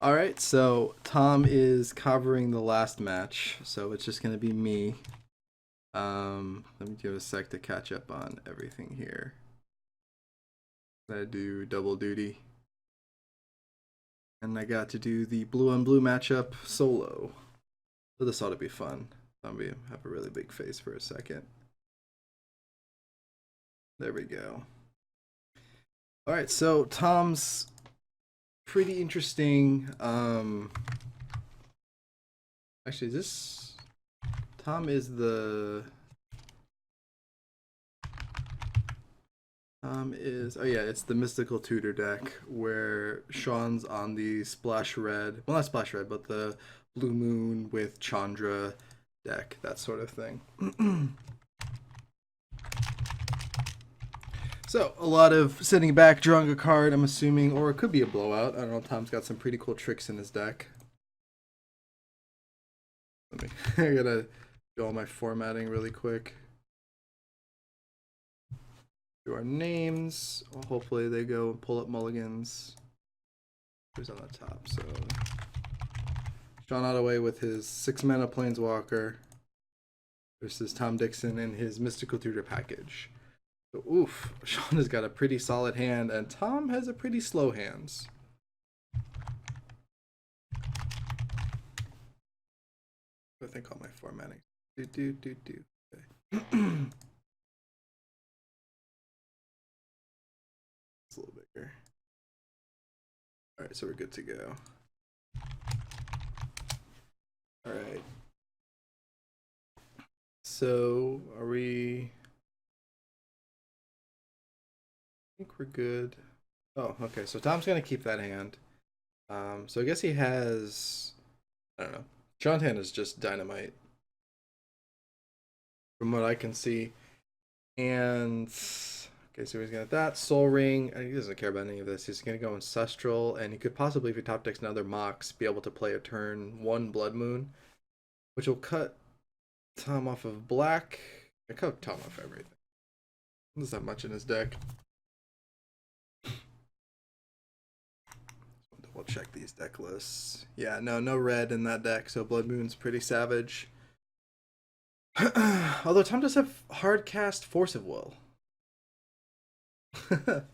All right, so Tom is covering the last match, so it's just gonna be me. Let me give a sec to catch up on everything here. I do double duty, and I got to do the blue on blue matchup solo. So this ought to be fun. I'm gonna have a really big face for a second. There we go. All right, so Tom's pretty interesting. Actually, this Tom is the oh yeah, it's the mystical tutor deck where Sean's on the splash red, well not splash red, but the blue moon with Chandra deck, that sort of thing. So a lot of sitting back, drawing a card, I'm assuming, or it could be a blowout. I don't know. Tom's got some pretty cool tricks in his deck. I gotta do all my formatting really quick. Do our names. Well, hopefully they go and pull up mulligans. Who's on the top? So Sean Ottaway with his 6-mana Plainswalker versus Tom Dixon in his Mystical Tutor package. So, oof, Sean has got a pretty solid hand, and Tom has a pretty slow hands. I think all my formatting. Okay. It's a little bigger. All right, so we're good to go. All right. So are we? I think we're good. Oh, okay. So Tom's gonna keep that hand. So I guess he has. I don't know. Sean's hand is just dynamite, from what I can see. And okay, so he's gonna that Soul Ring. He doesn't care about any of this. He's gonna go Ancestral, and he could possibly, if he top decks another Mox, be able to play a turn 1 Blood Moon, which will cut Tom off of black. I cut Tom off everything. There's not much in his deck. Double check these deck lists. Yeah, no red in that deck, so Blood Moon's pretty savage. Although Tom does have hard cast Force of Will. So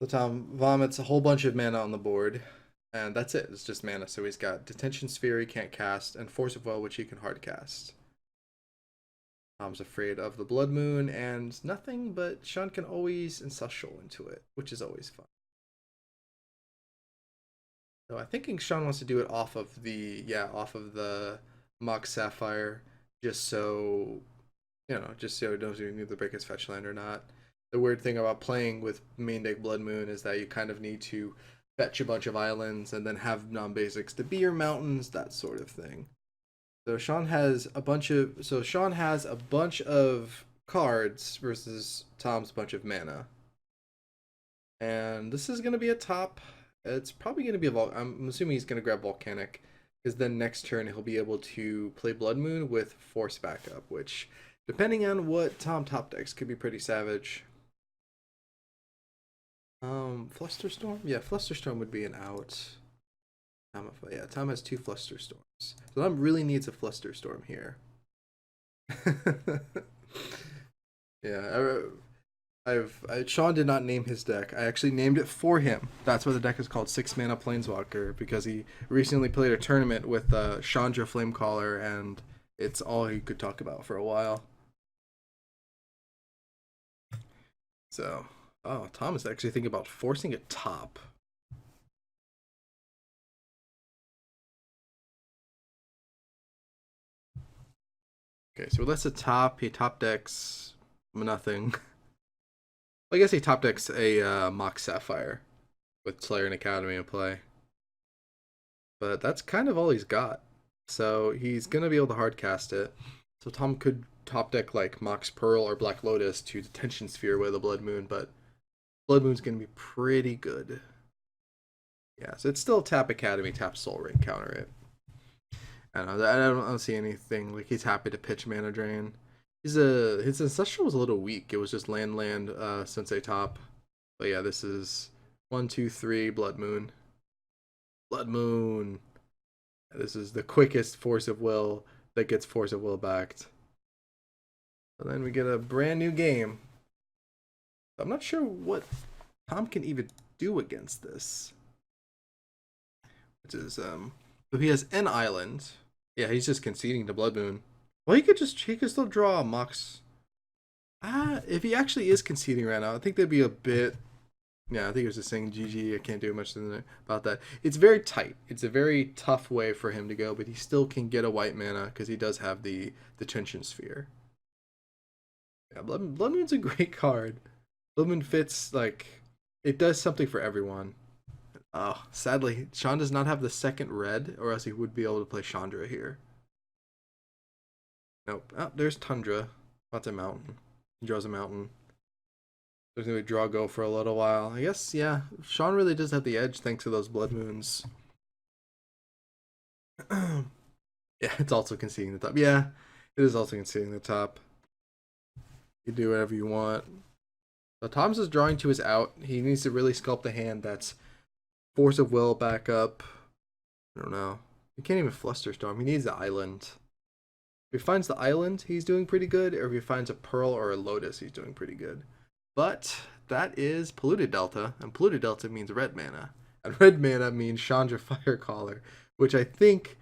Tom vomits a whole bunch of mana on the board, and that's it. It's just mana. So he's got Detention Sphere he can't cast, and Force of Will, which he can hard cast. Tom's afraid of the Blood Moon, and nothing, but Sean can always Ancestral into it, which is always fun. So I think Sean wants to do it off of the Mox Sapphire, just so just so he knows if he needs to break his fetch land or not. The weird thing about playing with main deck Blood Moon is that you kind of need to fetch a bunch of islands and then have non-basics to be your mountains, that sort of thing. So Sean has a bunch of cards versus Tom's bunch of mana. And this is gonna be a top. It's probably gonna be I'm assuming he's gonna grab Volcanic, because then next turn he'll be able to play Blood Moon with Force backup, which, depending on what Tom top decks, could be pretty savage. Flusterstorm? Yeah, Flusterstorm would be an out. Yeah, Tom has 2 Flusterstorms. So Tom really needs a Flusterstorm here. Yeah, Sean did not name his deck. I actually named it for him. That's why the deck is called 6-mana Plainswalker, because he recently played a tournament with Chandra Flamecaller, and it's all he could talk about for a while. So, oh, Tom is actually thinking about forcing a top. Okay, so that's a top. He top decks nothing. I guess he top decks a Mox Sapphire with Slayer and Academy in play. But that's kind of all he's got. So he's going to be able to hardcast it. So Tom could top deck like Mox Pearl or Black Lotus to Detention Sphere with a Blood Moon, but Blood Moon's going to be pretty good. Yeah, so it's still tap Academy, tap Soul Ring, counter it. I don't see anything. Like, he's happy to pitch Mana Drain. His Ancestral was a little weak. It was just land, Sensei top. But yeah, this is 1, 2, 3, Blood Moon. Blood Moon. This is the quickest Force of Will that gets Force of Will backed. And then we get a brand new game. I'm not sure what Tom can even do against this. Which is, so he has an island. Yeah, he's just conceding to Blood Moon. Well, he could still draw a Mox. If he actually is conceding right now, I think there'd be a bit. Yeah, I think it was just saying GG. I can't do much about that. It's very tight. It's a very tough way for him to go, but he still can get a white mana because he does have the Tension Sphere. Yeah, Blood Moon's a great card. Blood Moon fits, like, it does something for everyone. Oh, sadly, Sean does not have the second red, or else he would be able to play Chandra here. Nope. Oh, there's Tundra. That's a mountain. He draws a mountain. There's gonna be draw go for a little while. I guess, yeah. Sean really does have the edge thanks to those Blood Moons. Yeah, it's also conceding the top. Yeah, it is also conceding the top. You do whatever you want. So Tom's is drawing to his out. He needs to really sculpt a hand that's Force of Will back up. I don't know. He can't even Flusterstorm. He needs the island. If he finds the island, he's doing pretty good. Or if he finds a Pearl or a Lotus, he's doing pretty good. But that is Polluted Delta. And Polluted Delta means red mana. And red mana means Chandra Firecaller. Which I think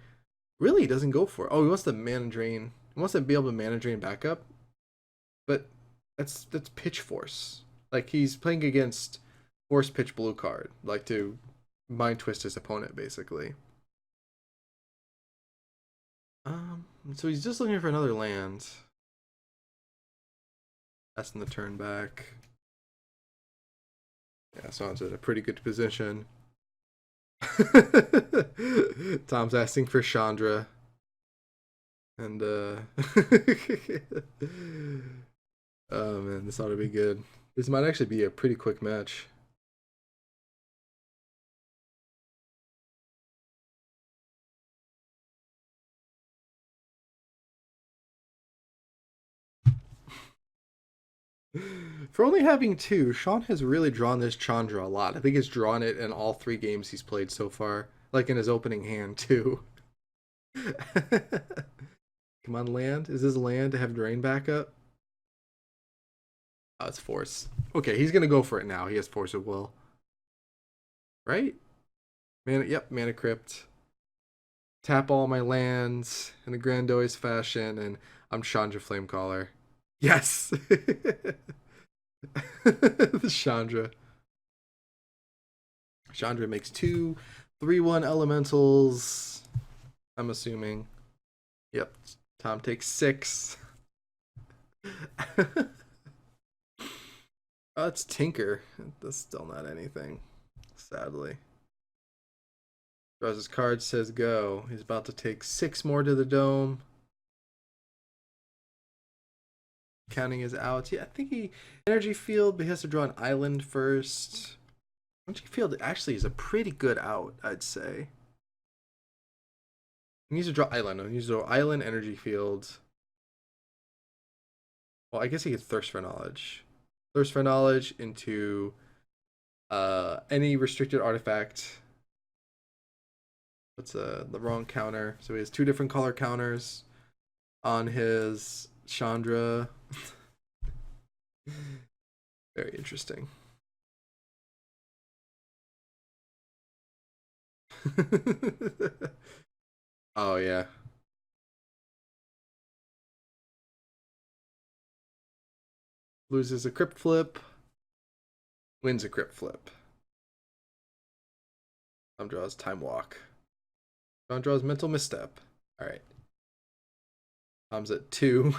really doesn't go for. Oh, he wants the mana drain. He wants to be able to mana drain back up. But that's Pitch Force. Like, he's playing against Force Pitch Blue card. Like, to mind twist his opponent, basically. So he's just looking for another land. That's in the turn back. Yeah, so it's in a pretty good position. Tom's asking for Chandra. And, oh man, this ought to be good. This might actually be a pretty quick match. For only having two, Sean has really drawn this Chandra a lot. I think he's drawn it in all 3 games he's played so far. Like in his opening hand, too. Come on, land. Is this land to have drain backup? Oh, it's Force. Okay, he's going to go for it now. He has Force of Will. Right? Yep, Mana Crypt. Tap all my lands in a Grandoise fashion, and I'm Chandra Flamecaller. Yes! The Chandra. Chandra makes 2 3/1 elementals. I'm assuming. Yep. Tom takes 6. Oh, it's Tinker. That's still not anything, sadly. Draws his card, says go. He's about to take 6 more to the dome. Counting his outs. Yeah, I think he energy field, but he has to draw an island first. Energy field actually is a pretty good out, I'd say. He needs to draw island. He needs to draw island, energy field. Well, I guess he could thirst for knowledge. Thirst for knowledge into any restricted artifact. That's the wrong counter. So he has 2 different color counters on his Chandra. Very interesting. Oh yeah. Loses a crypt flip. Wins a crypt flip. Tom draws Time Walk. Tom draws Mental Misstep. Alright. Tom's at 2.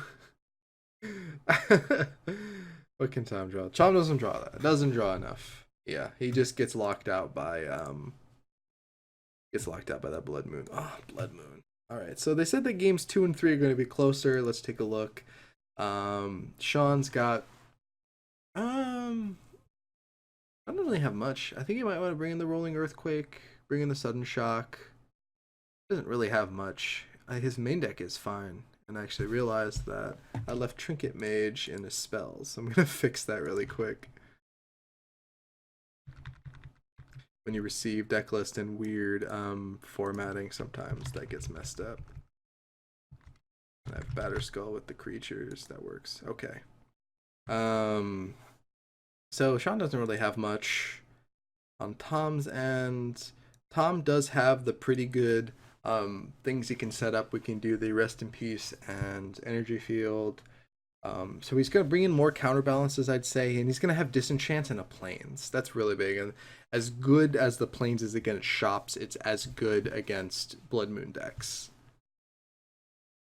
What can Tom draw? Tom doesn't draw that. Doesn't draw enough. Yeah, he just gets locked out by that Blood Moon. Oh, Blood Moon. Alright, so they said that games 2 and 3 are going to be closer. Let's take a look. Sean's got I don't really have much. I think he might want to bring in the Rolling Earthquake, bring in the Sudden Shock. Doesn't really have much. His main deck is fine. And I actually realized that I left Trinket Mage in his spells. So I'm going to fix that really quick. when you receive deck list in weird formatting, sometimes that gets messed up. And I have Batterskull with the creatures. That works. Okay. So Sean doesn't really have much on Tom's end. Tom does have the pretty good things he can set up. We can do the Rest in Peace and Energy Field. So he's going to bring in more counterbalances, I'd say, and he's going to have Disenchant and a Plains. That's really big. And as good as the Plains is against shops, it's as good against Blood Moon decks.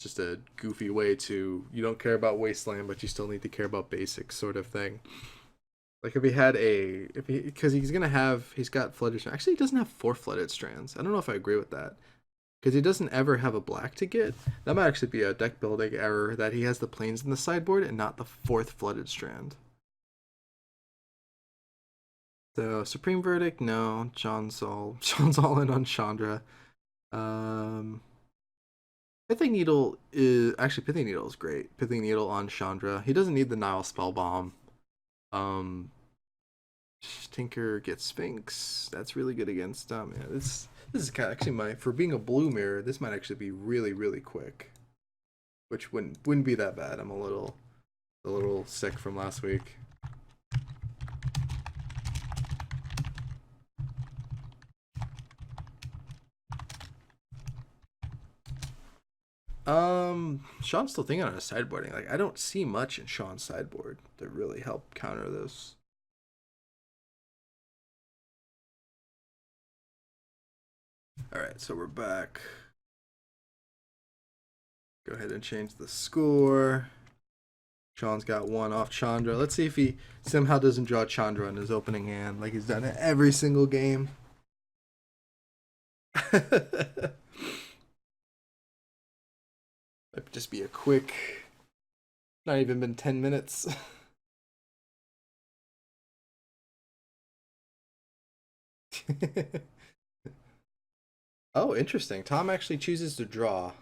Just a goofy way to, you don't care about Wasteland, but you still need to care about basics sort of thing. Like if he had because he's got Flooded Strands. Actually, he doesn't have 4 Flooded Strands. I don't know if I agree with that. Because he doesn't ever have a black to get. That might actually be a deck building error, that he has the Plains in the sideboard and not the 4th Flooded Strand. So Supreme Verdict, no. Sean's all in on Chandra. Pithing Needle is great. Pithing Needle on Chandra. He doesn't need the Nile Spellbomb. Tinker gets Sphinx. That's really good against yeah, this is kind of actually for being a blue mirror, this might actually be really, really quick. Which wouldn't be that bad. I'm a little sick from last week. Sean's still thinking on his sideboarding. Like, I don't see much in Sean's sideboard to really help counter this. Alright, so we're back. Go ahead and change the score. Sean's got 1 off Chandra. Let's see if he somehow doesn't draw Chandra in his opening hand like he's done it every single game. Might just be a quick, not even been 10 minutes. Oh, interesting. Tom actually chooses to draw.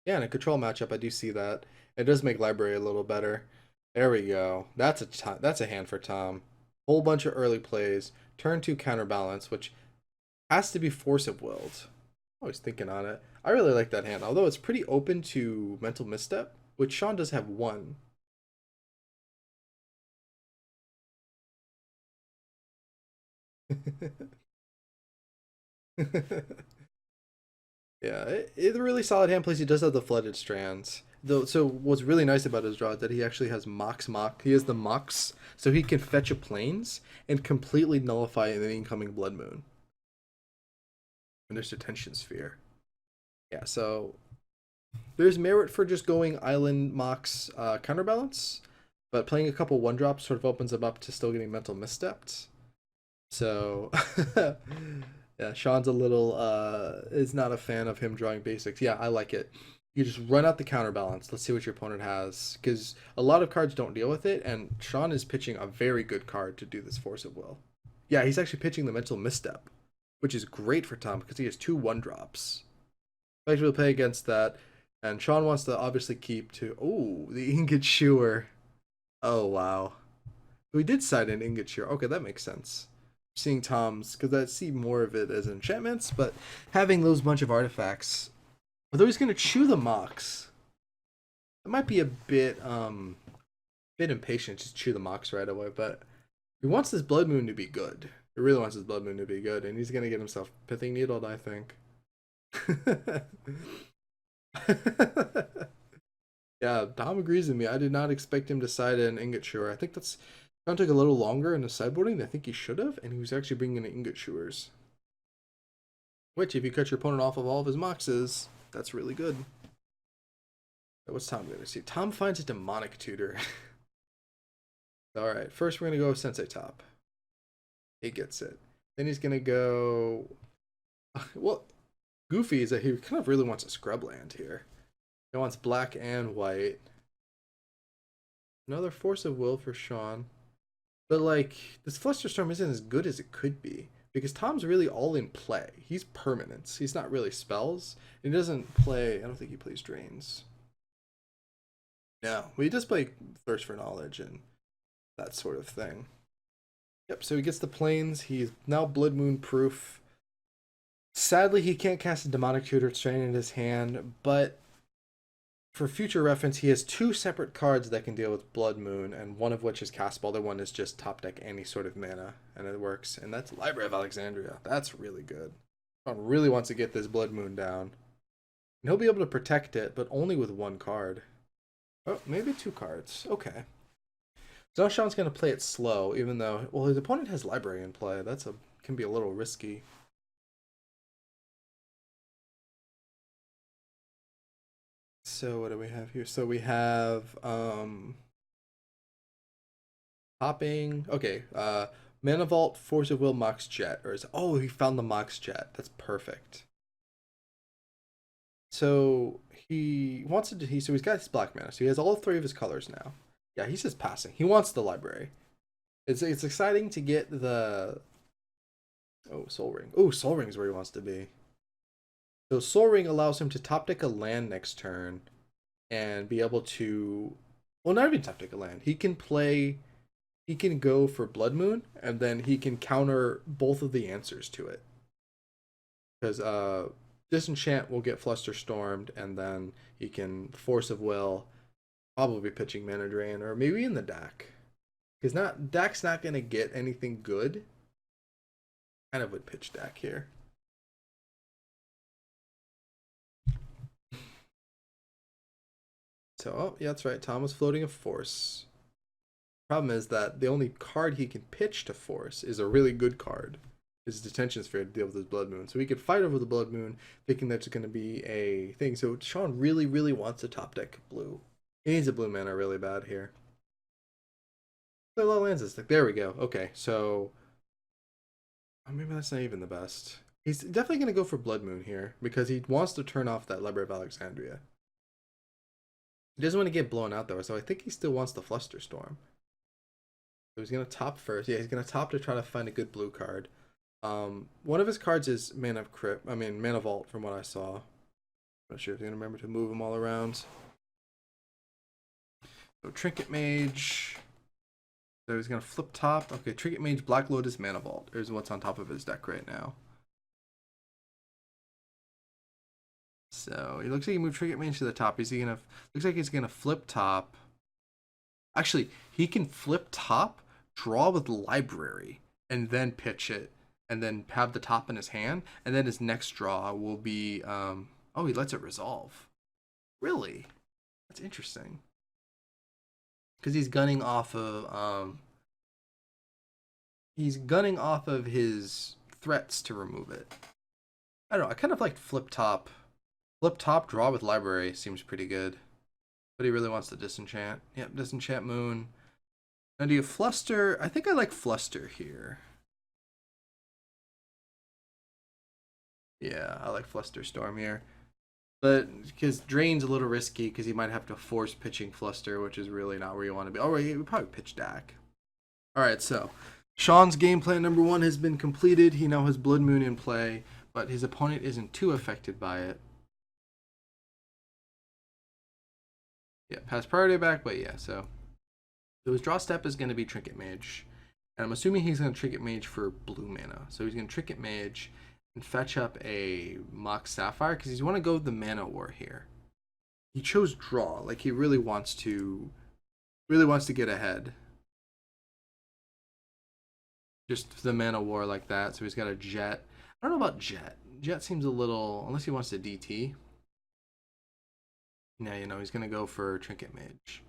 Yeah, in a control matchup, I do see that. It does make library a little better. There we go. That's a hand for Tom. Whole bunch of early plays. Turn 2 counterbalance, which has to be Force of Willed. Always thinking on it. I really like that hand, although it's pretty open to Mental Misstep, which Sean does have 1. Yeah, it's a really solid hand. Plus, he does have the Flooded Strands. Though, so what's really nice about his draw is that he actually has Mox. He has the Mox, so he can fetch a Plains and completely nullify an incoming Blood Moon. And there's Detention Sphere. Yeah, so there's merit for just going Island Mox counterbalance, but playing a couple 1-drops sort of opens him up to still getting Mental Misstepped. So yeah, Sean's a little is not a fan of him drawing basics. Yeah, I like it. You just run out the counterbalance. Let's see what your opponent has, because a lot of cards don't deal with it, and Sean is pitching a very good card to do this Force of Will. Yeah, he's actually pitching the Mental Misstep, which is great for Tom because he has 2 1-drops. Actually, we'll play against that, and Sean wants to obviously keep to the Ingot Shewer. Oh wow, we did side in Ingot Shewer. Okay, that makes sense. Seeing Tom's, because I see more of it as enchantments, but having those bunch of artifacts, although he's going to chew the Mox, it might be a bit impatient to just chew the Mox right away, but he wants this Blood Moon to be good. He really wants his Blood Moon to be good, and he's going to get himself Pithing Needled, I think. Yeah, Tom agrees with me. I did not expect him to side in Ingot Shewer. I think that's Sean took a little longer in the sideboarding than I think he should have, and he was actually bringing in Ingot Shewers. Which, if you cut your opponent off of all of his Moxes, that's really good. What's Tom going to see? Tom finds a Demonic Tutor. Alright, first we're going to go Sensei Top. He gets it. Then he's going to go... Well, Goofy is that he kind of really wants a Scrubland here. He wants black and white. Another Force of Will for Sean. But, like, this Flusterstorm isn't as good as it could be. Because Tom's really all in play. He's permanents. He's not really spells. He doesn't play... I don't think he plays Drains. No. Well, he does play Thirst for Knowledge and that sort of thing. Yep, so he gets the planes. He's now Blood Moon proof. Sadly, he can't cast a demonic tutor strain in his hand, but for future reference, he has two separate cards that can deal with Blood Moon, and one of which is castable. The other one is just top deck any sort of mana, and it works. And that's Library of Alexandria. That's really good. Sean really wants to get this Blood Moon down. And he'll be able to protect it, but only with one card. Oh, maybe two cards. Okay. So now Sean's going to play it slow, even though, well, his opponent has Library in play. Can be a little risky. So what do we have here? So we have hopping. Okay, Mana Vault, Force of Will, Mox Jet. Oh, he found the Mox Jet. That's perfect. So he wants to so he's got his black mana. So he has all three of his colors now. Yeah, he's just passing. He wants the library. It's exciting to get the Soul Ring. Oh, Soul Ring is where he wants to be. So Soul Ring allows him to top deck a land next turn and be able to, well, not even top deck a land. He can go for Blood Moon, and then he can counter both of the answers to it. Because Disenchant will get Flusterstormed, and then he can Force of Will, probably pitching Mana Drain, or maybe in the deck. Because deck's not going to get anything good. Kind of would pitch deck here. So, oh, yeah, that's right. Tom was floating a Force. Problem is that the only card he can pitch to Force is a really good card. His Detention Sphere to deal with his Blood Moon. So he could fight over the Blood Moon, thinking that's going to be a thing. So Sean really, really wants to top deck blue. He needs a blue mana really bad here. Play low lands this. There we go. Okay, so maybe that's not even the best. He's definitely going to go for Blood Moon here because he wants to turn off that Library of Alexandria. He doesn't want to get blown out though, so I think he still wants the Flusterstorm. So he's going to top first. Yeah, he's going to top to try to find a good blue card. One of his cards is Mana Vault from what I saw. I'm not sure if you're going to remember to move them all around. So Trinket Mage. So he's going to flip top. Okay, Trinket Mage, Black Lotus, Mana Vault. Here's what's on top of his deck right now. So he looks like he moved Trinket Mage to the top. Looks like he's gonna flip top. Actually, he can flip top, draw with library, and then pitch it, and then have the top in his hand, and then his next draw will be oh, he lets it resolve. Really? That's interesting. Because he's gunning off of his threats to remove it. I don't know, I kind of like flip top. Flip top, draw with library seems pretty good. But he really wants the Disenchant. Yep, Disenchant Moon. Now do you Fluster? I think I like Fluster here. Yeah, I like Flusterstorm here. But because Drain's a little risky because he might have to force pitching Fluster, which is really not where you want to be. Oh, right, we probably pitch Dak. Alright, so Sean's game plan number 1 has been completed. He now has Blood Moon in play, but his opponent isn't too affected by it. Yeah, pass priority back, but yeah, so his draw step is going to be Trinket Mage. And I'm assuming he's going to Trinket Mage for blue mana. So he's going to Trinket Mage and fetch up a Mox Sapphire because he's want to go with the Mana War here. He chose draw, like he really wants to get ahead. Just the Mana War like that. So he's got a Jet. I don't know about Jet. Jet seems a little, unless he wants to DT. Yeah, you know, he's going to go for Trinket Mage.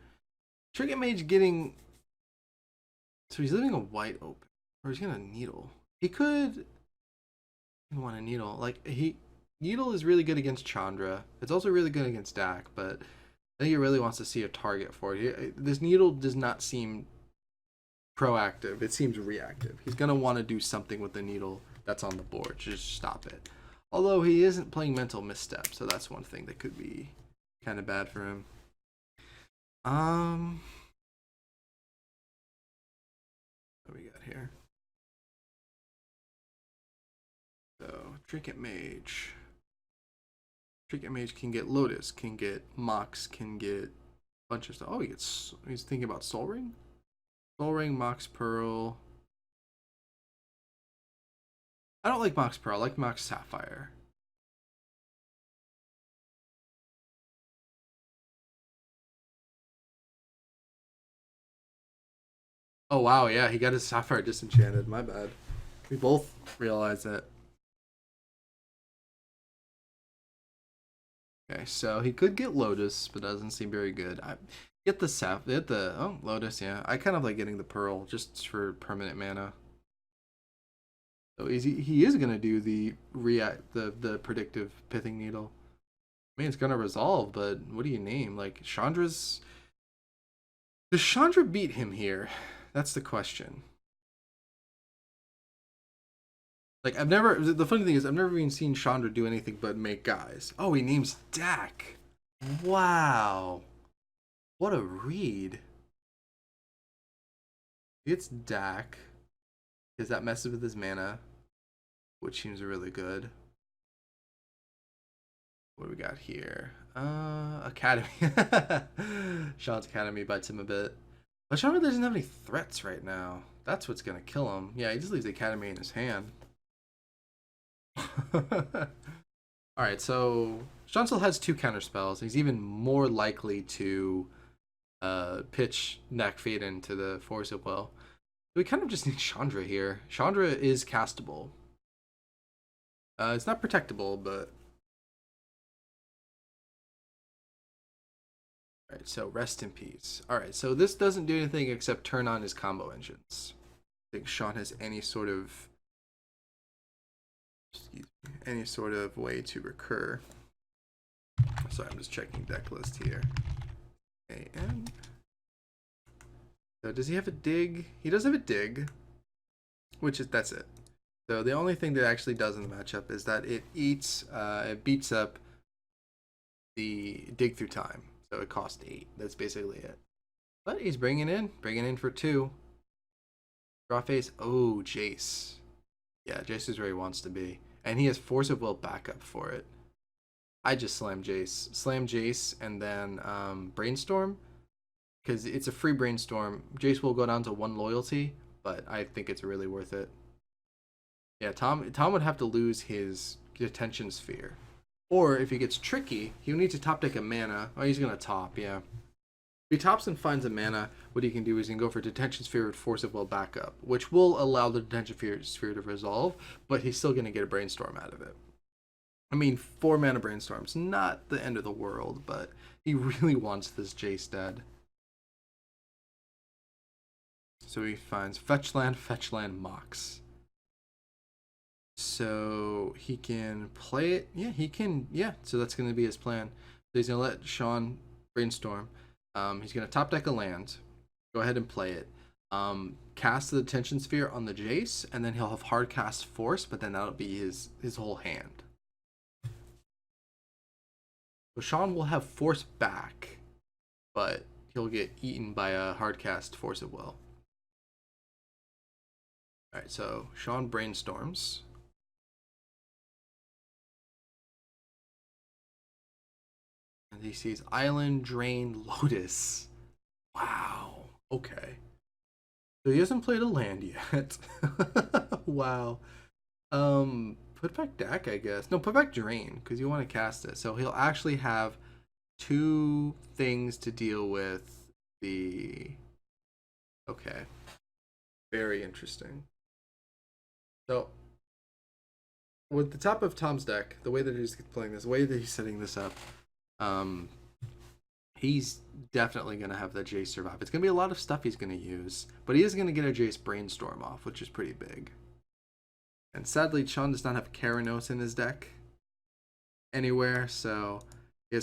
Trinket Mage getting... So he's leaving a white open. Or he's going to Needle. He could... want a Needle. Like, Needle is really good against Chandra. It's also really good against Dak, but I think he really wants to see a target for it. This Needle does not seem proactive. It seems reactive. He's going to want to do something with the Needle that's on the board. Just stop it. Although he isn't playing Mental Misstep, so that's one thing that could be kind of bad for him. What do we got here? So Trinket Mage. Trinket Mage can get Lotus, can get Mox, can get a bunch of stuff. Oh, he's thinking about Soul Ring? Soul Ring, Mox Pearl. I don't like Mox Pearl. I like Mox Sapphire. Oh wow, yeah, he got his Sapphire disenchanted. My bad. We both realized that. Okay, so he could get Lotus, but doesn't seem very good. I get the Lotus. Yeah, I kind of like getting the Pearl just for permanent mana. So he is gonna do the the predictive Pithing Needle. I mean, it's gonna resolve, but what do you name? Like Chandra's. Does Chandra beat him here? That's the question. Like I've never. The funny thing is, I've never even seen Chandra do anything but make guys. Oh, he names Dak. Wow, what a read. It's Dak because that messes with his mana, which seems really good. What do we got here? Academy. Sean's Academy bites him a bit. But Sean really doesn't have any threats right now. That's what's gonna kill him. Yeah, he just leaves the Academy in his hand. Alright, so Sean still has 2 counter spells. He's even more likely to pitch Neck Fade into the Force of Will. We kind of just need Chandra here. Chandra is castable. It's not protectable, but alright, so rest in peace. Alright, so this doesn't do anything except turn on his combo engines. I think Sean has any sort of way to recur. Sorry, I'm just checking deck list here. And so does he have a dig? He does have a dig, that's it. So the only thing that actually does in the matchup is that it beats up the dig through time. So it costs 8. That's basically it. But he's bringing in for 2. Draw face. Oh, Jace. Yeah, Jace is where he wants to be. And he has Force of Will backup for it. I just slam Jace. Slam Jace and then Brainstorm. Because it's a free Brainstorm. Jace will go down to 1 loyalty, but I think it's really worth it. Yeah, Tom would have to lose his Detention Sphere. Or if he gets tricky, he'll need to top deck a mana. Oh, he's going to top, yeah. If he tops and finds a mana, what he can do is he can go for Detention Sphere with Force of Will backup, which will allow the Detention Sphere to resolve, but he's still going to get a Brainstorm out of it. I mean, 4 mana Brainstorm's not the end of the world, but he really wants this Jace dead. So he finds fetch land, Mox. So he can play it. Yeah, he can. Yeah, so that's going to be his plan. So he's going to let Sean Brainstorm. He's going to top deck a land. Go ahead and play it. Cast the Detention Sphere on the Jace, and then he'll have hard cast Force, but then that'll be his whole hand. So Sean will have Force back, but he'll get eaten by a hard cast Force of Will. Alright, so Sean brainstorms. And he sees Island, Drain, Lotus. Wow. Okay. So he hasn't played a land yet. Wow. Put back deck, I guess. No, put back Drain, because you want to cast it. So he'll actually have 2 things to deal with the... Okay. Very interesting. So, with the top of Tom's deck, the way that he's playing this, the way that he's setting this up, he's definitely going to have that Jace survive. It's going to be a lot of stuff he's going to use, but he is going to get a Jace Brainstorm off, which is pretty big. And sadly, Sean does not have Keranos in his deck anywhere, so he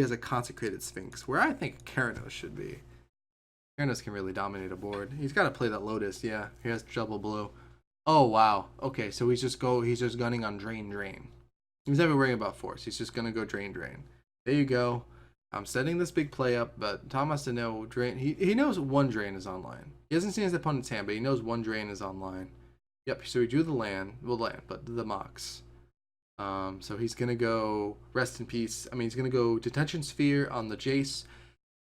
has a Consecrated Sphinx, where I think Keranos should be. Keranos can really dominate a board. He's got to play that Lotus, yeah. He has double blue. Oh, wow. Okay, so he's just gunning on Drain. He's never worrying about Force. He's just going to go Drain. There you go. I'm setting this big play up, but Tom has to know Drain. He knows 1 Drain is online. He hasn't seen his opponent's hand, but he knows 1 Drain is online. Yep, so he drew the land. Well, but the Mox. So he's going to go Rest in Peace. I mean, he's going to go Detention Sphere on the Jace.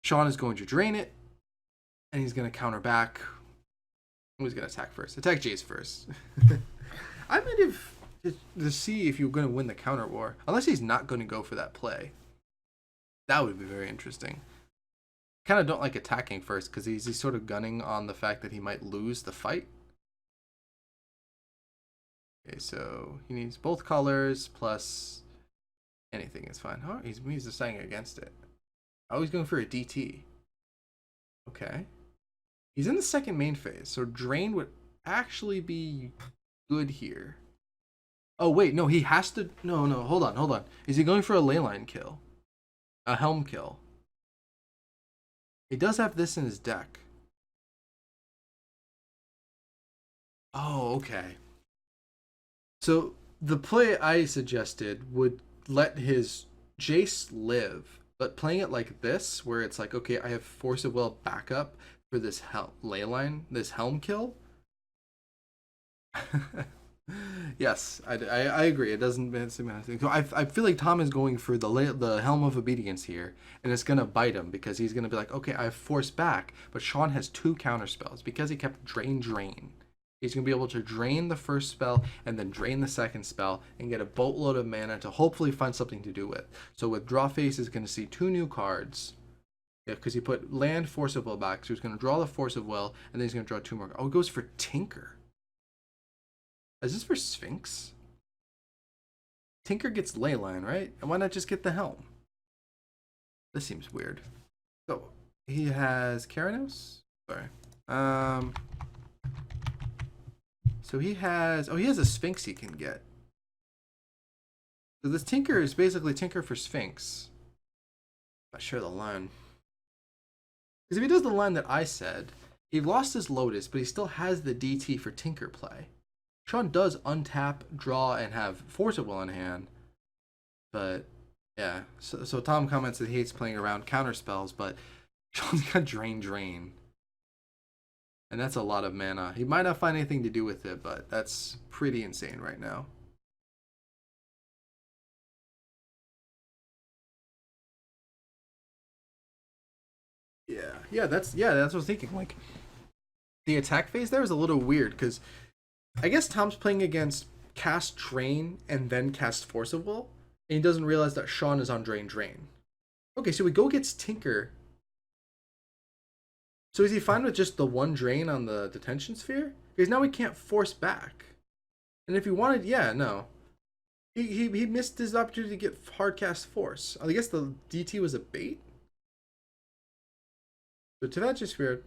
Sean is going to drain it, and he's going to counter back. Who's going to attack first? Attack Jace first. I might have to see if you're going to win the counter war, unless he's not going to go for that play. That would be very interesting. Kind of don't like attacking first because he's sort of gunning on the fact that he might lose the fight. Okay, so he needs both colors plus anything is fine. Oh, he's deciding against it. Oh, he's going for a DT. Okay. He's in the second main phase, so Drain would actually be good here. Oh, wait, no, he has to... No, hold on. Is he going for a leyline kill? A helm kill? He does have this in his deck. Oh, okay. So the play I suggested would let his Jace live, but playing it like this, where it's like, okay, I have Force of Will backup for this leyline, this helm kill. Yes, I agree. It doesn't seem anything. So I feel like Tom is going for the Helm of Obedience here, and it's gonna bite him because he's gonna be like, okay, I have Force back, but Sean has 2 counter spells because he kept Drain. He's gonna be able to drain the first spell and then drain the second spell and get a boatload of mana to hopefully find something to do with. So with draw phase, is gonna see 2 new cards. Yeah, because he put land Force of Will back, so he's gonna draw the Force of Will, and then he's gonna draw 2 more. Oh, he goes for Tinker. Is this for Sphinx? Tinker gets Leyline, right? And why not just get the Helm? This seems weird. So, he has Keranos? Sorry. So he has... Oh, he has a Sphinx he can get. So this Tinker is basically Tinker for Sphinx. Not sure the line. Because if he does the line that I said, he lost his Lotus, but he still has the DT for Tinker play. Sean does untap, draw, and have Force of Will in hand. But, yeah. So Tom comments that he hates playing around counter spells, but Sean's got Drain. And that's a lot of mana. He might not find anything to do with it, but that's pretty insane right now. Yeah, that's what I was thinking. Like, the attack phase there is a little weird, because I guess Tom's playing against cast Drain and then cast Force of Will, and he doesn't realize that Sean is on Drain. Okay, so we go gets Tinker. So is he fine with just the 1 drain on the detention sphere? Because now we can't force back. And if he wanted, yeah, no. He missed his opportunity to get hard cast Force. I guess the DT was a bait. So Detention Sphere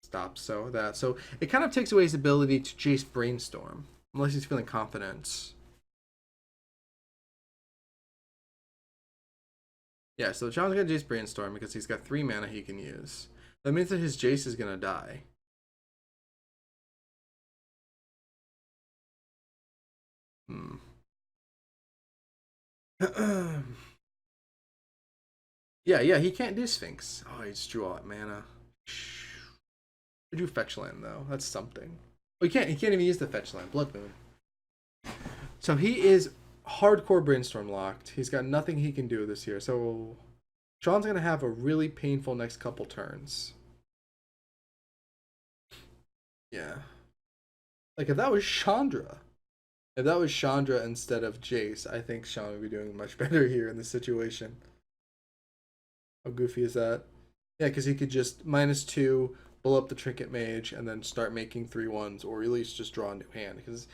stops, so it kind of takes away his ability to Jace Brainstorm. Unless he's feeling confident. Yeah, so Sean's got Jace Brainstorm because he's got 3 mana he can use. That means that his Jace is gonna die. Yeah, he can't do Sphinx. Oh, he just drew all that mana. He drew Fetch Land though. That's something. Oh, he can't even use the Fetch Land. Blood Moon. So he is hardcore Brainstorm locked. He's got nothing he can do this year. So Sean's gonna have a really painful next couple turns. Yeah. Like if that was Chandra instead of Jace, I think Sean would be doing much better here in this situation. How goofy is that? Yeah, because he could just -2, pull up the Trinket Mage, and then start making 3/1s, or at least just draw a new hand, because he's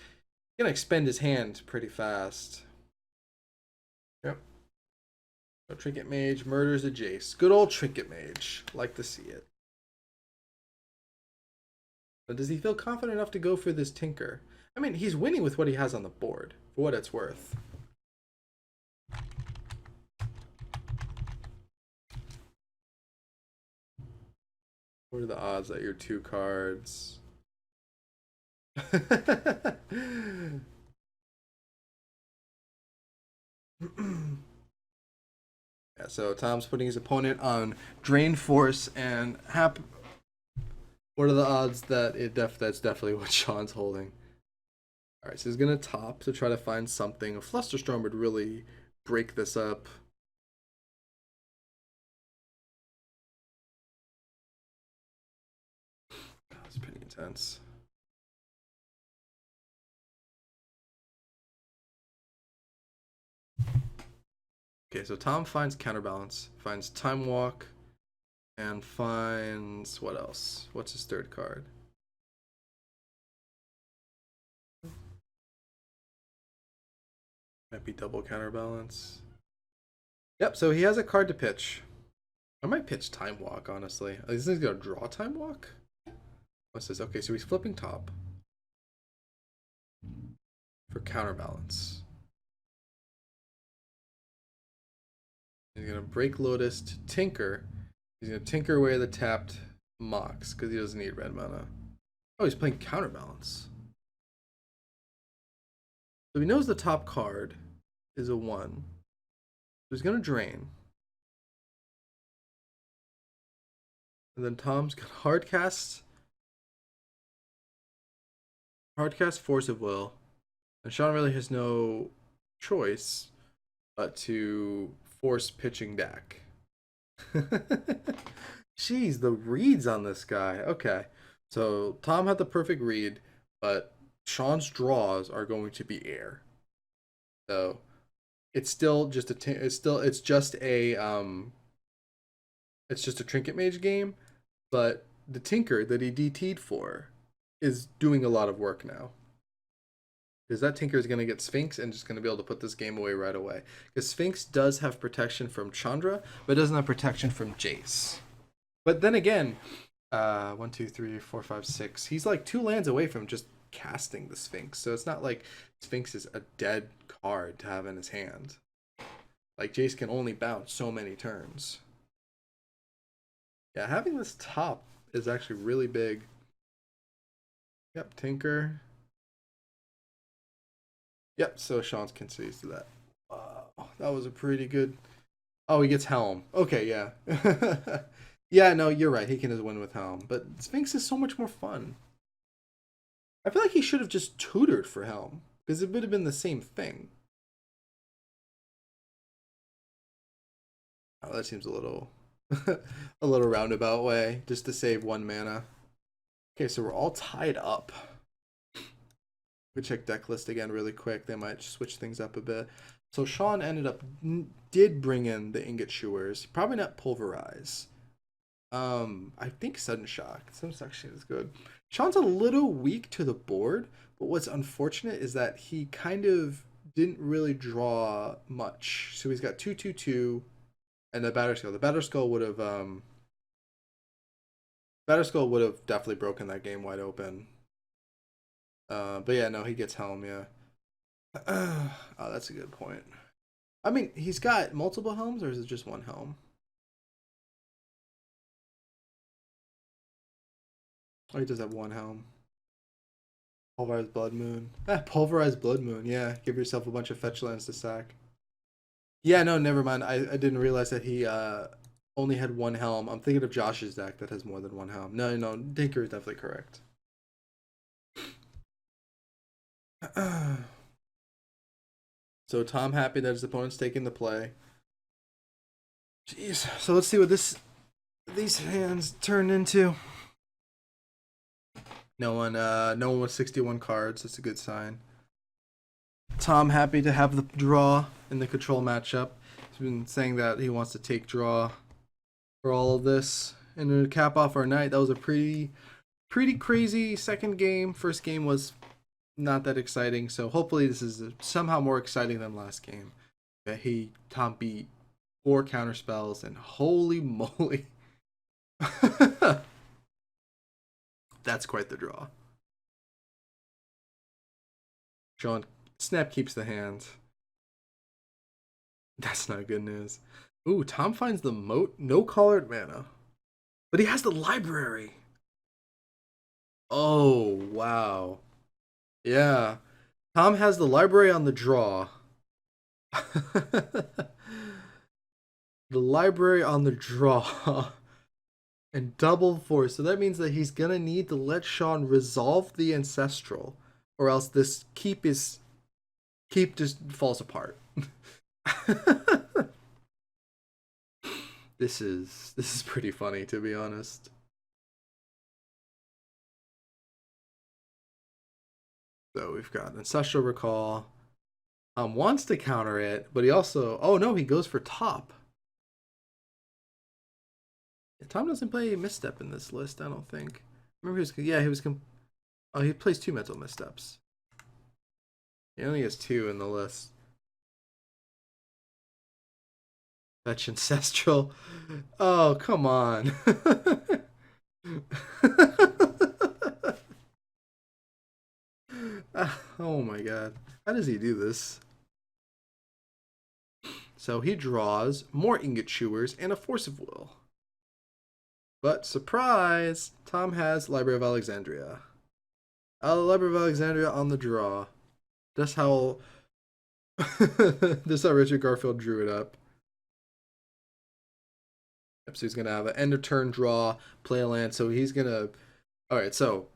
gonna expend his hand pretty fast. Yep. So Trinket Mage murders a Jace. Good old Trinket Mage. Like to see it. But does he feel confident enough to go for this Tinker? I mean, he's winning with what he has on the board, for what it's worth. What are the odds that your 2 cards? Yeah, so Tom's putting his opponent on Drain Force and what are the odds that that's definitely what Sean's holding? Alright, so he's gonna top to try to find something. A Flusterstorm would really break this up. That's pretty intense. Okay, so Tom finds Counterbalance, finds Time Walk, and finds what else? What's his third card? Might be double Counterbalance. Yep, so he has a card to pitch. I might pitch Time Walk, honestly. Is he gonna draw Time Walk? What's this? Okay, so he's flipping top for Counterbalance. He's gonna break Lotus to Tinker. He's gonna tinker away the tapped Mox because he doesn't need red mana. Oh, he's playing Counterbalance. So he knows the top card is a 1. So he's gonna drain. And then Tom's gonna hardcast Force of Will. And Sean really has no choice but to force pitching deck. Jeez, the reads on this guy. Okay. So Tom had the perfect read, but Sean's draws are going to be air. So it's still just it's just a Trinket Mage game, but the Tinker that he DT'd for is doing a lot of work now. Because that Tinker is going to get Sphinx and just going to be able to put this game away right away. Because Sphinx does have protection from Chandra, but it doesn't have protection from Jace. But then again, 1, 2, 3, 4, 5, 6. He's like 2 lands away from just casting the Sphinx. So it's not like Sphinx is a dead card to have in his hand. Like Jace can only bounce so many turns. Yeah, having this top is actually really big. Yep, Tinker. Yep, so Sean concedes to that. Wow, that was a pretty good... Oh, he gets Helm. Okay, yeah. Yeah, no, you're right. He can just win with Helm. But Sphinx is so much more fun. I feel like he should have just tutored for Helm. Because it would have been the same thing. Oh, that seems a little... a little roundabout way. Just to save 1 mana. Okay, so we're all tied up. We check deck list again really quick. They might switch things up a bit. So Sean did bring in the Ingot Chewers. Probably not Pulverize. I think Sudden Shock. Sudden Shock is good. Sean's a little weak to the board, but what's unfortunate is that he kind of didn't really draw much. So he's got 2/2/2 and the Batterskull. The Batterskull would have definitely broken that game wide open. But yeah, no, he gets Helm, yeah. Oh, that's a good point. I mean, he's got multiple Helms, or is it just 1 Helm? Oh, he does have 1 Helm. Pulverized Blood Moon. Pulverized Blood Moon, yeah. Give yourself a bunch of fetch lands to sack. Yeah, no, never mind. I didn't realize that he only had 1 Helm. I'm thinking of Josh's deck that has more than 1 Helm. No, Tinker is definitely correct. So Tom happy that his opponent's taking the play. Jeez. So let's see what these hands turn into. No one with 61 cards. That's a good sign. Tom happy to have the draw in the control matchup. He's been saying that he wants to take draw for all of this. And to cap off our night, that was a pretty crazy second game. First game was not that exciting, so hopefully this is somehow more exciting than last game. Tom beat 4 counter spells, and holy moly. That's quite the draw. Sean Snap keeps the hand. That's not good news. Ooh, Tom finds the moat, no colored mana. But he has the library. Oh, wow. Yeah. Tom has the library on the draw. The library on the draw. And double force. So that means that he's gonna need to let Sean resolve the ancestral, or else this keep just falls apart. This is pretty funny, to be honest. So we've got Ancestral Recall, Wants to counter it, but he also, oh no, he goes for top. Tom doesn't play misstep in this list, I don't think. Remember he was, yeah, he was, oh, he plays 2 mental missteps. He only has 2 in the list. Fetch Ancestral. Oh, come on. Oh my god. How does he do this? So he draws more Ingot Chewers and a Force of Will. But surprise! Tom has Library of Alexandria. Library of Alexandria on the draw. That's how this is how Richard Garfield drew it up. Yep, so he's gonna have an end of turn draw, play a land. So he's gonna. All right, so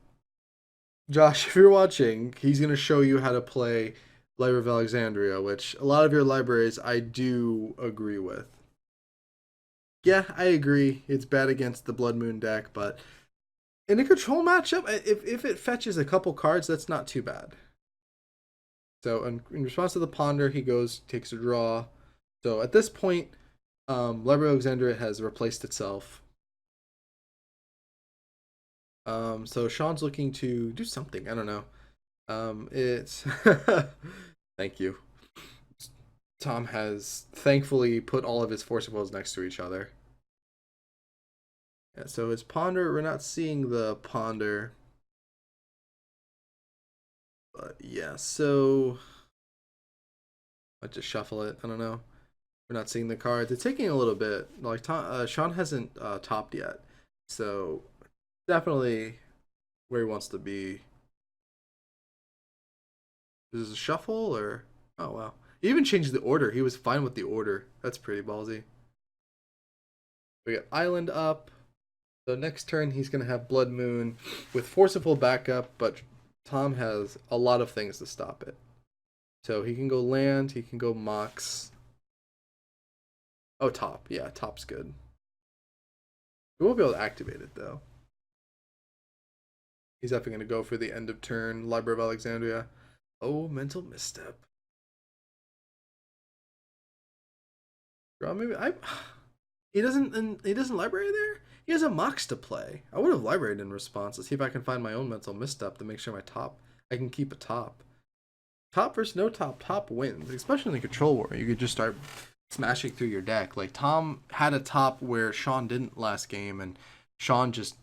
Josh, if you're watching, he's gonna show you how to play Library of Alexandria, which a lot of your libraries I do agree with. Yeah, I agree. It's bad against the Blood Moon deck, but in a control matchup, if it fetches a couple cards, that's not too bad. So in response to the Ponder, he takes a draw. So at this point, Library of Alexandria has replaced itself. So Sean's looking to do something. I don't know. It's thank you. Tom has thankfully put all of his Force of Wills next to each other. Yeah, so his Ponder, we're not seeing the Ponder. But yeah, so let's just shuffle it. I don't know. We're not seeing the cards. It's taking a little bit. Like Sean hasn't topped yet, so definitely where he wants to be. Is this a shuffle or? Oh wow! He even changed the order. He was fine with the order. That's pretty ballsy. We got Island up. So next turn he's gonna have Blood Moon with Forceful backup, but Tom has a lot of things to stop it. So he can go land. He can go Mox. Oh, top. Yeah, top's good. We won't be able to activate it, though. He's definitely going to go for the end of turn Library of Alexandria. Oh, mental misstep. Draw maybe. He doesn't library there? He has a Mox to play. I would have libraried in response. Let's see if I can find my own mental misstep to make sure I can keep a top. Top versus no top. Top wins, especially in the control war. You could just start smashing through your deck. Like Tom had a top where Sean didn't last game, and Sean just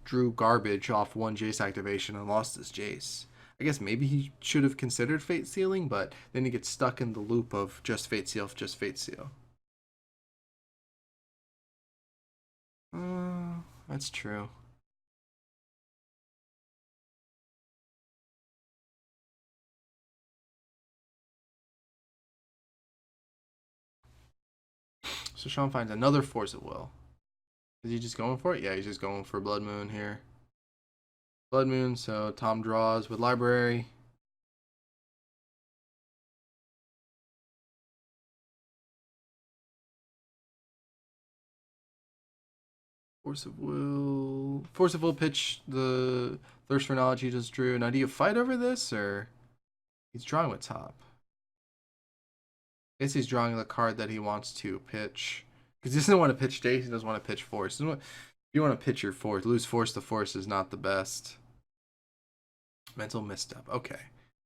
drew garbage off one Jace activation and lost his Jace. I guess maybe he should have considered Fate Sealing, but then he gets stuck in the loop of just Fate Seal, just Fate Seal. That's true. So Sean finds another Force of Will. Is he just going for it? Yeah, he's just going for Blood Moon here. Blood Moon, so Tom draws with Library. Force of Will pitch the Thirst for Knowledge he just drew. Now, do you fight over this, or he's drawing with top? I guess he's drawing the card that he wants to pitch. Because he doesn't want to pitch Jace, he doesn't want to pitch Force. If you want to pitch your Force, lose Force to Force is not the best. Mental Misstep. Okay.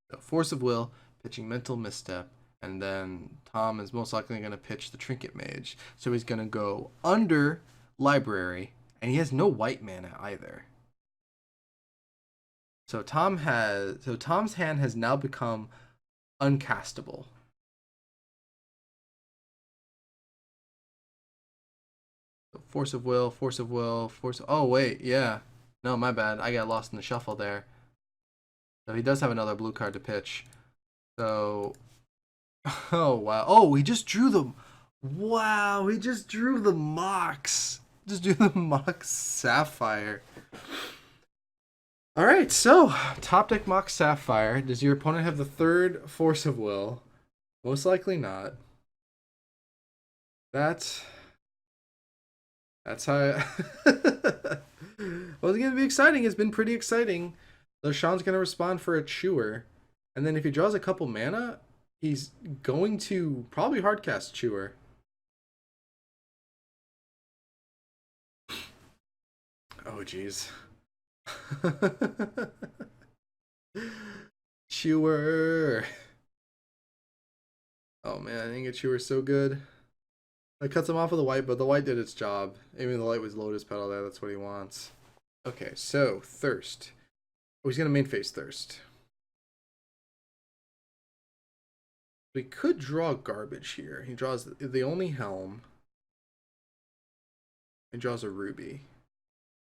So Force of Will, pitching Mental Misstep. And then Tom is most likely going to pitch the Trinket Mage. So he's going to go under Library. And he has no white mana either. So Tom's hand has now become uncastable. So Force of Will, Force of Will, Force. Oh wait, yeah. No, my bad. I got lost in the shuffle there. So he does have another blue card to pitch. So, oh wow. Oh, he just drew the. Wow, he just drew the Mox. Just drew the Mox Sapphire. All right, so top deck Mox Sapphire. Does your opponent have the third Force of Will? Most likely not. That's how. Well, it's gonna be exciting. It's been pretty exciting. So Sean's gonna respond for a Chewer, and then if he draws a couple mana, He's going to probably hardcast Chewer. Oh, jeez. Chewer. Oh man, I think a Chewer's so good. That cuts him off with the white, but the white did its job. Even the light was Lotus Petal there, that's what he wants. Okay, so Thirst. Oh, he's gonna main phase Thirst. We could draw garbage here. He draws the only helm. He draws a ruby.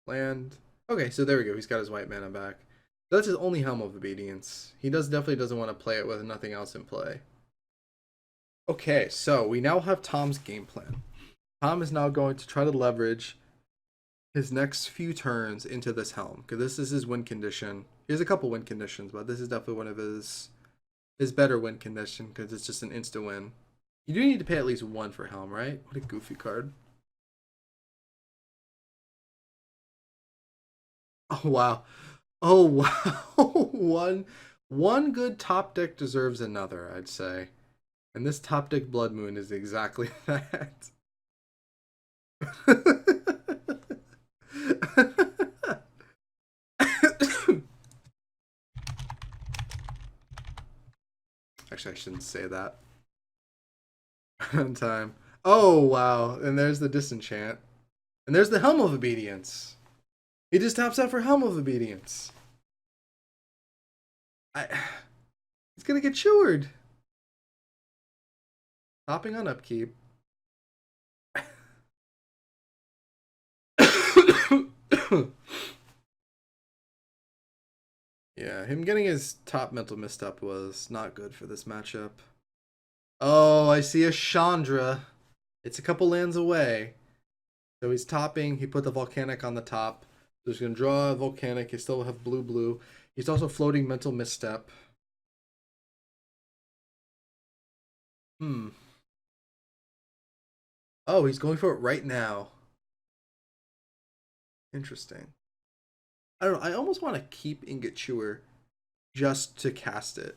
Land. Okay, so there we go. He's got his white mana back. That's his only Helm of Obedience. He definitely doesn't want to play it with nothing else in play. Okay, so we now have Tom's game plan. Tom is now going to try to leverage his next few turns into this Helm, because this is his win condition. He has a couple win conditions, but this is definitely one of his better win condition, because it's just an instant win. You do need to pay at least one for Helm, right? What a goofy card. Oh wow. Oh wow. one good top deck deserves another, I'd say. And this top deck Blood Moon is exactly that. Actually, I shouldn't say that. On time. Oh wow. And there's the Disenchant. And there's the Helm of Obedience. He just taps out for Helm of Obedience. He's gonna get chewered. Hopping on upkeep. Yeah, him getting his top mental misstep was not good for this matchup. Oh, I see a Chandra. It's a couple lands away. So he's topping. He put the Volcanic on the top. So he's going to draw a Volcanic. He still have blue. He's also floating mental misstep. Oh, he's going for it right now. Interesting. I don't know. I almost want to keep Ingot Chewer just to cast it.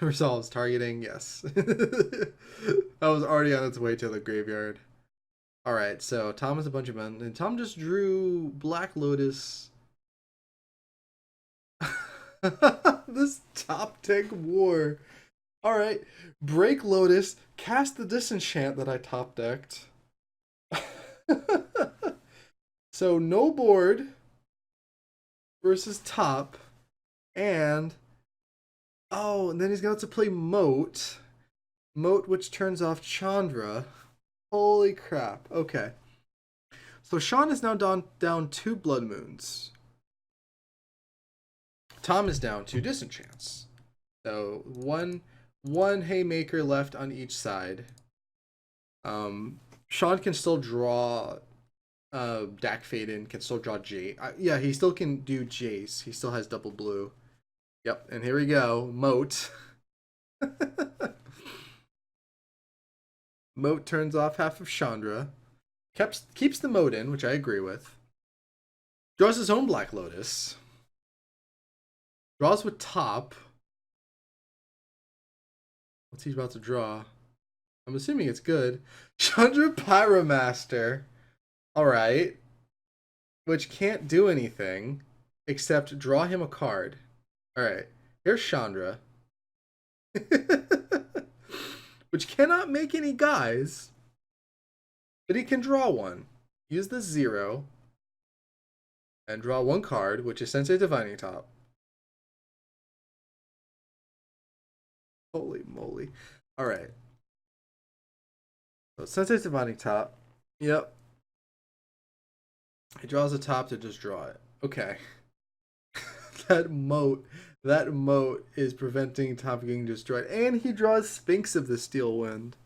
Resolves targeting, yes. That was already on its way to the graveyard. Alright, so Tom has a bunch of men. And Tom just drew Black Lotus. This top deck war. Alright, break Lotus, cast the Disenchant that I top decked. So no board versus top. And oh, and then he's got to play Moat. Moat, which turns off Chandra. Holy crap. Okay. So Sean is now down 2 Blood Moons. Tom is down 2 Disenchants. So one Haymaker left on each side. Sean can still draw Dak Faden, can still draw Jace. Yeah, he still can do Jace. He still has double blue. Yep, and here we go. Moat. Moat turns off half of Chandra. Keeps the Moat in, which I agree with. Draws his own Black Lotus. Draws with top. What's he about to draw? I'm assuming it's good. Chandra Pyromaster. Alright. Which can't do anything except draw him a card. Alright. Here's Chandra. Which cannot make any guys. But he can draw one. Use the 0. And draw one card, which is Sensei Divining Top. Holy moly. Alright. So Sensei Divining Top. Yep. He draws a top to just draw it. Okay. That moat is preventing top getting destroyed. And he draws Sphinx of the Steel Wind.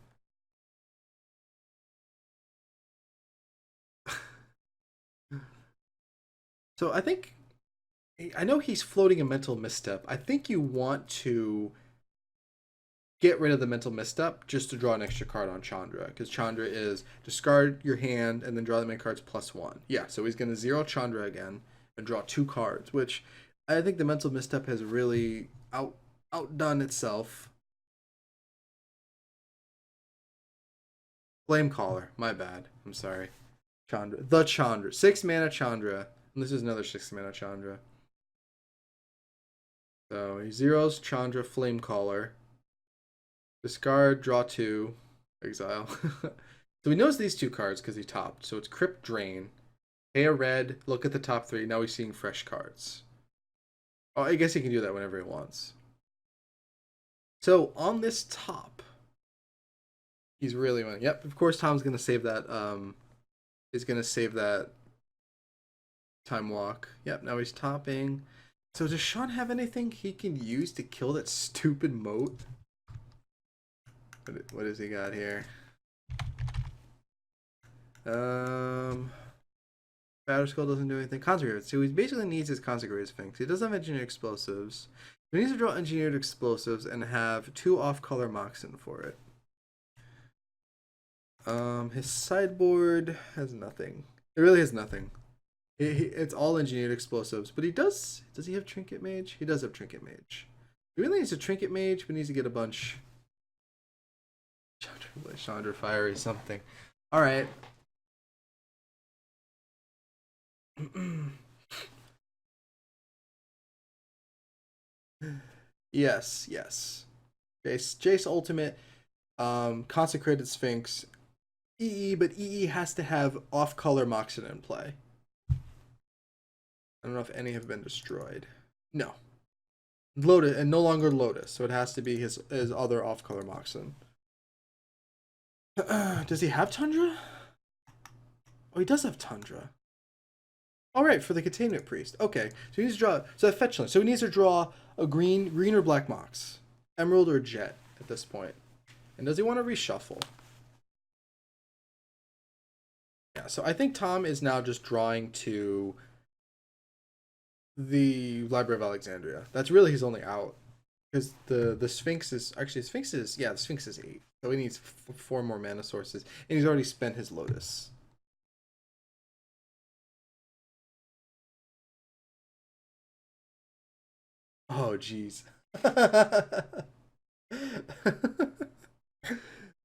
So I know he's floating a mental misstep. I think you want to get rid of the mental misstep just to draw an extra card on Chandra, because Chandra is discard your hand and then draw the main cards +1. Yeah, so he's going to 0 Chandra again and draw 2 cards, which I think the mental misstep has really outdone itself. Flame Caller. My bad. I'm sorry. Chandra. The Chandra. 6 mana Chandra. And this is another 6 mana Chandra. So he zeros Chandra Flame Caller. Discard, draw 2, exile. So he knows these 2 cards because he topped. So it's Crypt Drain. Pay a red, look at the top 3. Now he's seeing fresh cards. Oh, I guess he can do that whenever he wants. So on this top, he's really winning. Yep, of course Tom's gonna save that. Is gonna save that time walk. Yep, now he's topping. So does Sean have anything he can use to kill that stupid moat? What does he got here? Batter Skull doesn't do anything. Consecrated. So he basically needs his Consecrated Sphinx. He doesn't have Engineered Explosives. He needs to draw Engineered Explosives and have 2 off-color Moxen for it. His sideboard has nothing. It really has nothing. It's all Engineered Explosives. But he does he have Trinket Mage? He does have Trinket Mage. He really needs a Trinket Mage, but needs to get a bunch. Chandra Fiery something. Alright. Yes. Jace Ultimate, Consecrated Sphinx, EE, but EE has to have off-color Moxen in play. I don't know if any have been destroyed. No. Lotus, and no longer Lotus, so it has to be his other off-color Moxen. Does he have Tundra? Oh, he does have Tundra. Alright, for the Containment Priest. Okay, so he needs to draw, so that fetch line. So he needs to draw a green or black Mox. Emerald or Jet at this point. And does he want to reshuffle? Yeah, so I think Tom is now just drawing to the Library of Alexandria. That's really his only out. Because the Sphinx is, actually the Sphinx is 8. So he needs 4 more mana sources. And he's already spent his Lotus. Oh, jeez.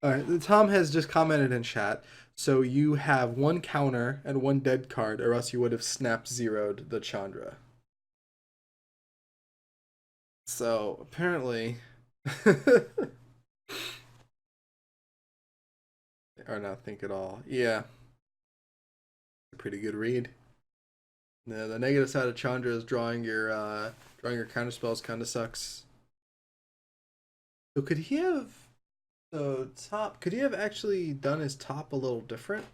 Alright, Tom has just commented in chat. So you have 1 counter and 1 dead card, or else you would have snap zeroed the Chandra. So apparently, or not think at all. Yeah, a pretty good read. The negative side of Chandra is drawing your counter spells kind of sucks. So could he have could he have actually done his top a little different?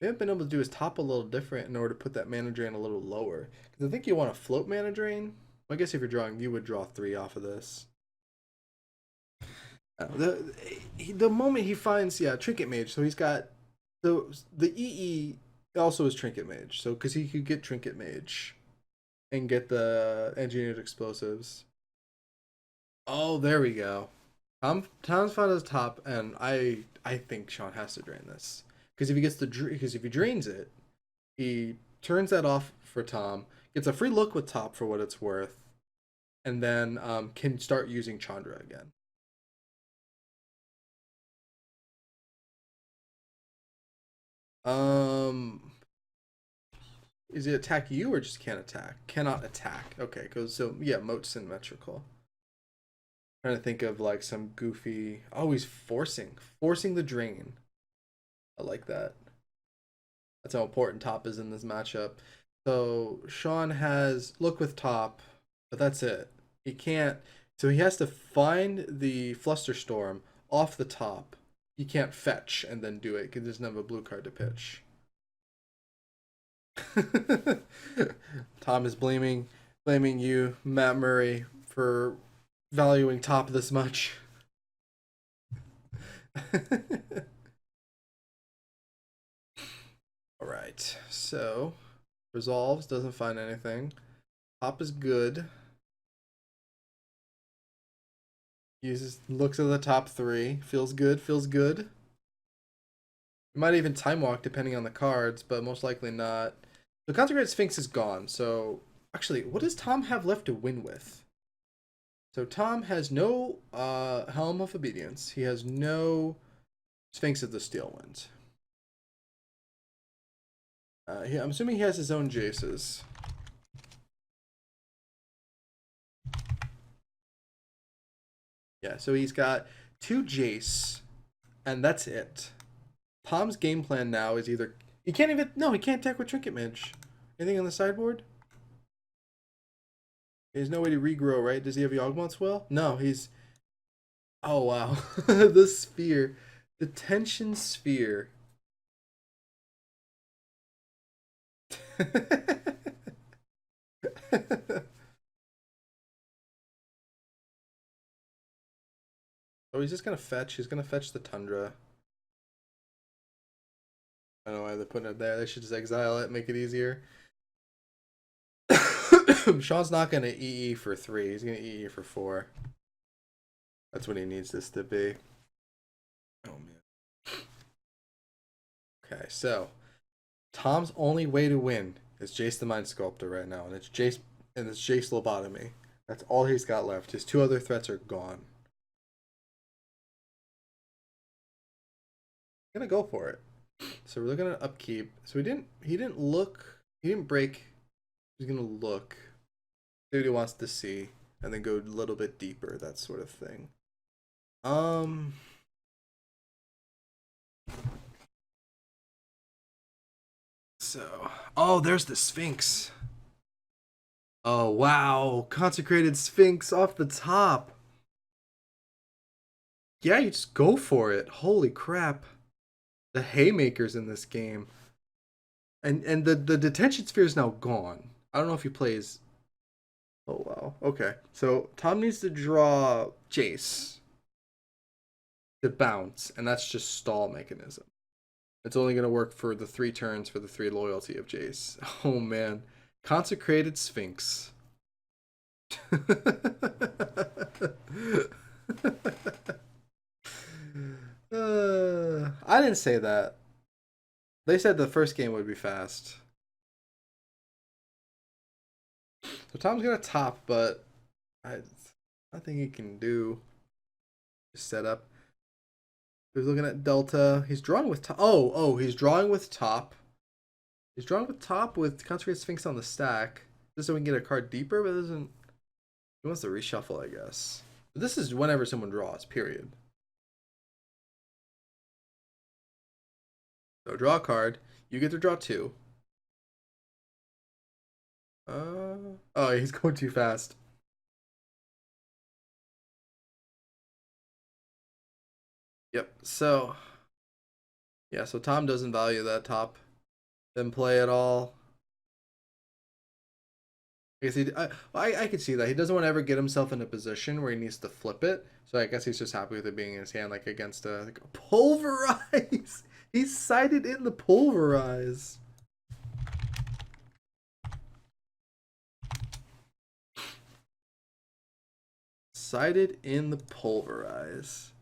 We haven't been able to do his top a little different in order to put that mana drain a little lower. Because I think you want to float mana drain. Well, I guess if you're drawing, you would draw 3 off of this. The moment he finds Trinket Mage, so he's got the EE also is Trinket Mage, so because he could get Trinket Mage and get the Engineered Explosives. Oh, there we go. Tom's found his top, and I think Sean has to drain this because if he drains it, he turns that off for Tom, gets a free look with top for what it's worth, and then can start using Chandra again. Is it attack you or just can't attack? Cannot attack. Okay, goes so moat's symmetrical. Trying to think of like some goofy. Oh, he's forcing the drain. I like that. That's how important top is in this matchup. So Sean has look with top, but that's it. He can't. So he has to find the Flusterstorm off the top. He can't fetch and then do it because he doesn't have a blue card to pitch. Tom is blaming you, Matt Murray, for valuing top this much. Alright, so resolves, doesn't find anything. Top is good. Looks at the top 3. Feels good. You might even time walk depending on the cards, but most likely not. The Consecrated Sphinx is gone, so actually, what does Tom have left to win with? So Tom has no Helm of Obedience. He has no Sphinx of the Steel Winds. I'm assuming he has his own Jaces. Yeah, so he's got 2 Jace, and that's it. Tom's game plan now is either he can't even he can't attack with Trinket Mage. Anything on the sideboard? There's no way to regrow, right? Does he have Yawgmoth's Will? No, he's oh wow. The sphere. The tension sphere. Oh, he's just gonna fetch. He's gonna fetch the Tundra. I don't know why they're putting it there. They should just exile it, make it easier. Sean's not gonna EE for 3. He's gonna EE for 4. That's what he needs this to be. Oh man. Okay, so Tom's only way to win is Jace the Mind Sculptor right now, and it's Jace lobotomy. That's all he's got left. His 2 other threats are gone. I'm gonna go for it. So we're looking at upkeep. So he didn't break. He's gonna look, see what he wants to see, and then go a little bit deeper, that sort of thing. So, oh, there's the Sphinx. Oh wow, Consecrated Sphinx off the top. Yeah, you just go for it. Holy crap. The haymakers in this game. And the detention sphere is now gone. I don't know if he plays. Oh wow. Okay. So Tom needs to draw Jace to bounce, and that's just stall mechanism. It's only gonna work for the 3 turns for the 3 loyalty of Jace. Oh man. Consecrated Sphinx. I didn't say that. They said the first game would be fast. So Tom's gonna top, but nothing he can do. Just set up. He's looking at Delta. He's drawing with top. Oh, he's drawing with top. He's drawing with top with Consecrated Sphinx on the stack. Just so we can get a card deeper, but it doesn't. He wants to reshuffle, I guess. But this is whenever someone draws, period. So draw a card. You get to draw 2. Oh, he's going too fast. Yep. So, yeah. So Tom doesn't value that top. Then play at all. I guess I could see that he doesn't want to ever get himself in a position where he needs to flip it. So I guess he's just happy with it being in his hand, like against a pulverize. He's sighted in the pulverize. Sighted in the pulverize.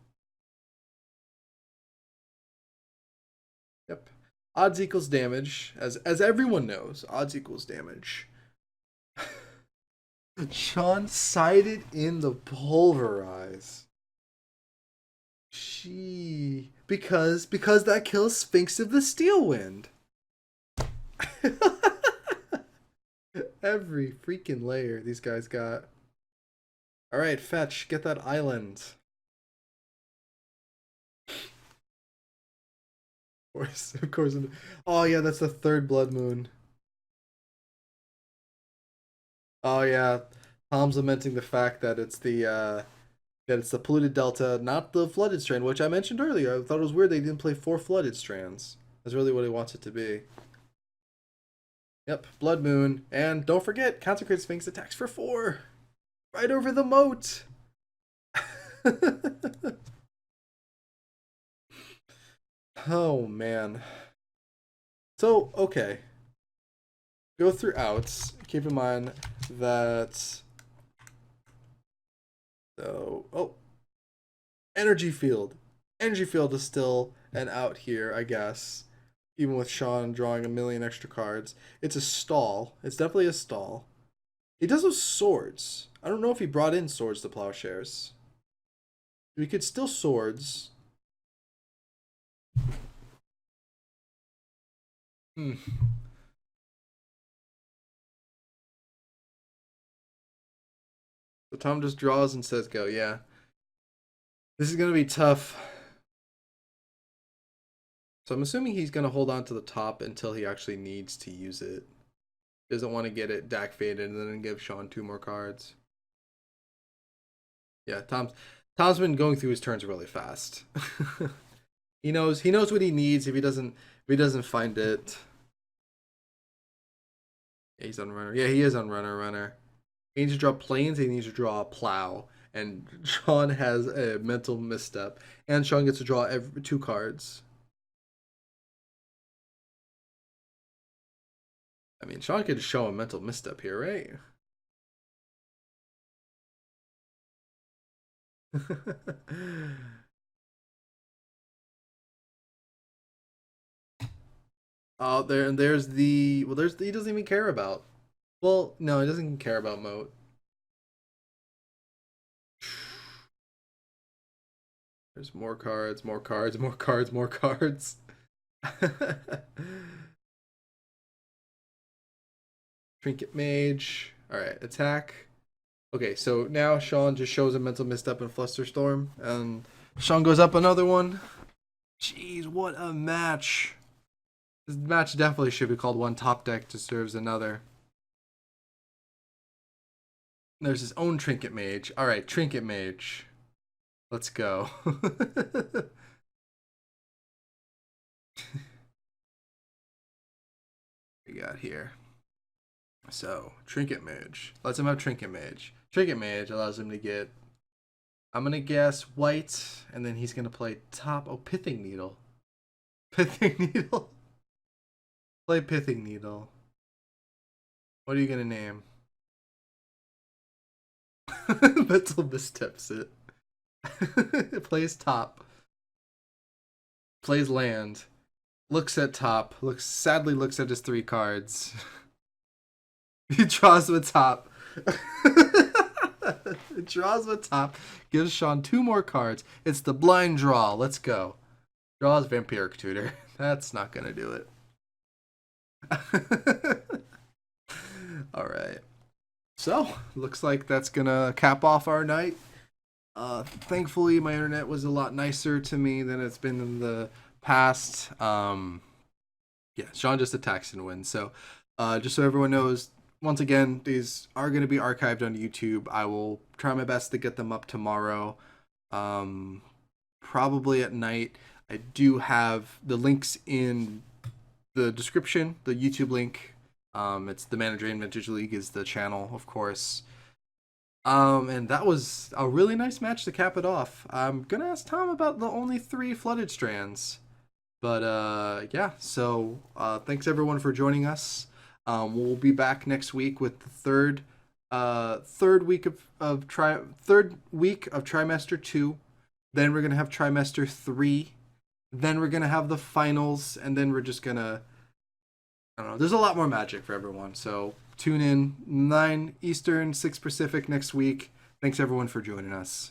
Yep. Odds equals damage, as everyone knows. Odds equals damage. Sean sighted in the pulverize. Because that kills Sphinx of the Steel Wind. Every freaking layer these guys got. All right, fetch, get that island. Of course. Oh yeah, that's the 3rd blood moon. Oh yeah, Tom's lamenting the fact that it's the polluted delta, not the flooded strand, which I mentioned earlier. I thought it was weird they didn't play 4 flooded strands. That's really what he wants it to be. Yep, blood moon, and don't forget, Consecrated Sphinx attacks for 4, right over the moat. Oh man. So okay. Go through outs. Keep in mind that. So energy field. Energy field is still an out here, I guess. Even with Sean drawing a million extra cards, it's a stall. It's definitely a stall. He does those swords. I don't know if he brought in swords to plowshares. We could still swords. Hmm. So Tom just draws and says go. Yeah. This is going to be tough. So I'm assuming he's going to hold on to the top until he actually needs to use it. Doesn't want to get it deck faded and then give Sean 2 more cards. Yeah, Tom's been going through his turns really fast. He knows what he needs if he doesn't find it. Yeah, he's on runner. Yeah, he is on runner. He needs to draw planes, he needs to draw a plow. And Sean has a mental misstep. And Sean gets to draw 2 cards. I mean, Sean could show a mental misstep here, right? Oh, there's the he doesn't even care about. Well, no, he doesn't care about Moat. There's more cards. Trinket Mage. Alright, attack. Okay, so now Sean just shows a mental misstep in Flusterstorm, and Sean goes up another one. Jeez, what a match. This match definitely should be called One Top Deck Deserves Another. There's his own Trinket Mage. Alright, Trinket Mage. Let's go. We got here. So, Trinket Mage. Let's him have Trinket Mage. Trinket Mage allows him to get, I'm going to guess, white, and then he's going to play top. Oh, Pithing Needle. Pithing Needle. Play Pithing Needle. What are you going to name? Mental missteps it. Plays top. Plays land. Looks at top. Sadly looks at his 3 cards. He draws the top. Draws the top. Gives Sean 2 more cards. It's the blind draw. Let's go. Draws Vampiric Tutor. That's not gonna do it. Alright. So, looks like that's gonna cap off our night. Thankfully, my internet was a lot nicer to me than it's been in the past. Yeah, Sean just attacks and wins. So, just so everyone knows, once again, these are going to be archived on YouTube. I will try my best to get them up tomorrow, probably at night. I do have the links in the description, the YouTube link. It's the Manager and Vintage League is the channel, of course. And that was a really nice match to cap it off. I'm going to ask Tom about the only 3 flooded strands. But yeah, so thanks everyone for joining us. We'll be back next week with the third week of trimester 2. Then we're gonna have trimester 3. Then we're gonna have the finals, and then we're just gonna, I don't know. There's a lot more magic for everyone. So tune in 9 Eastern, 6 Pacific next week. Thanks everyone for joining us.